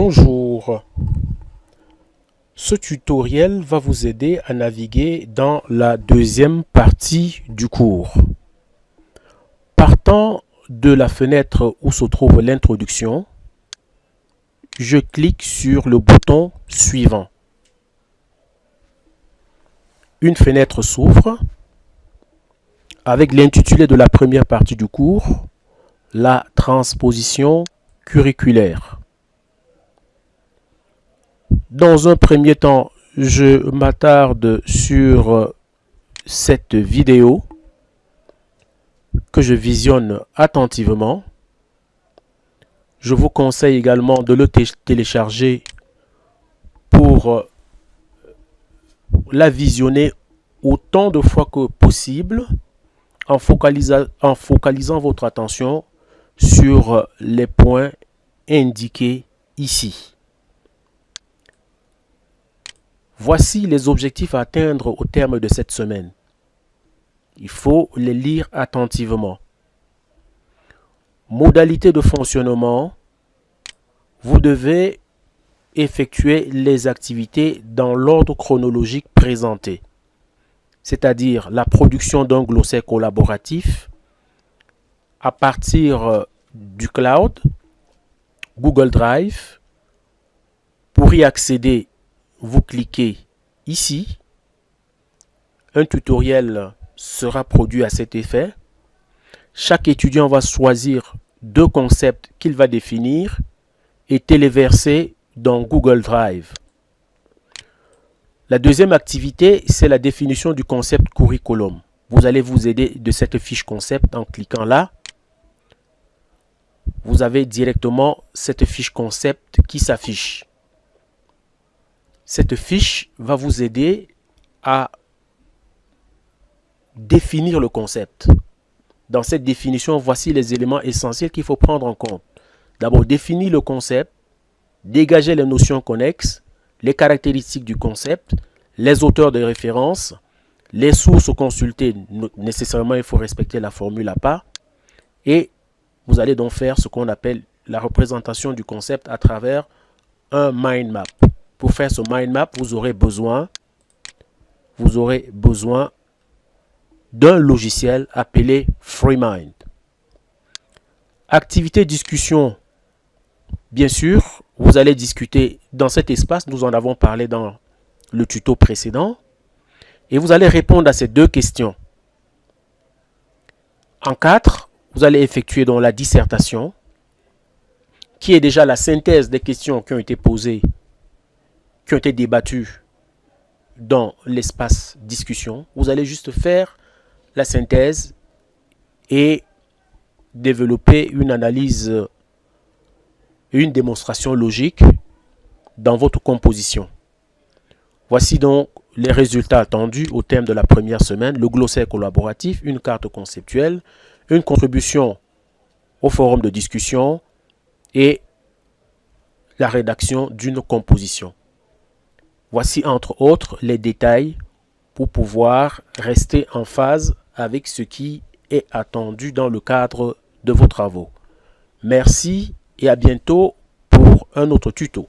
Bonjour, ce tutoriel va vous aider à naviguer dans la deuxième partie du cours. Partant de la fenêtre où se trouve l'introduction, je clique sur le bouton suivant. Une fenêtre s'ouvre avec l'intitulé de la première partie du cours, la transposition curriculaire. Dans un premier temps, je m'attarde sur cette vidéo que je visionne attentivement. Je vous conseille également de le télécharger pour la visionner autant de fois que possible en focalisant votre attention sur les points indiqués ici. Voici les objectifs à atteindre au terme de cette semaine. Il faut les lire attentivement. Modalité de fonctionnement. Vous devez effectuer les activités dans l'ordre chronologique présenté, c'est-à-dire la production d'un glossaire collaboratif à partir du cloud, Google Drive. Pour y accéder, vous cliquez ici. Un tutoriel sera produit à cet effet. Chaque étudiant va choisir deux concepts qu'il va définir et téléverser dans Google Drive. La deuxième activité, c'est la définition du concept curriculum. Vous allez vous aider de cette fiche concept en cliquant là. Vous avez directement cette fiche concept qui s'affiche. Cette fiche va vous aider à définir le concept. Dans cette définition, voici les éléments essentiels qu'il faut prendre en compte. D'abord, définir le concept, dégager les notions connexes, les caractéristiques du concept, les auteurs de référence, les sources consultées. Nécessairement, il faut respecter la formule à part. Et vous allez donc faire ce qu'on appelle la représentation du concept à travers un mind map. Pour faire ce mind map, vous aurez besoin d'un logiciel appelé FreeMind. Activité discussion. Bien sûr, vous allez discuter dans cet espace. Nous en avons parlé dans le tuto précédent. Et vous allez répondre à ces deux questions. En 4, vous allez effectuer donc la dissertation, qui est déjà la synthèse des questions qui ont été posées, qui ont été débattues dans l'espace discussion. Vous allez juste faire la synthèse et développer une analyse, une démonstration logique dans votre composition. Voici donc les résultats attendus au terme de la première semaine: le glossaire collaboratif, une carte conceptuelle, une contribution au forum de discussion et la rédaction d'une composition. Voici entre autres les détails pour pouvoir rester en phase avec ce qui est attendu dans le cadre de vos travaux. Merci et à bientôt pour un autre tuto.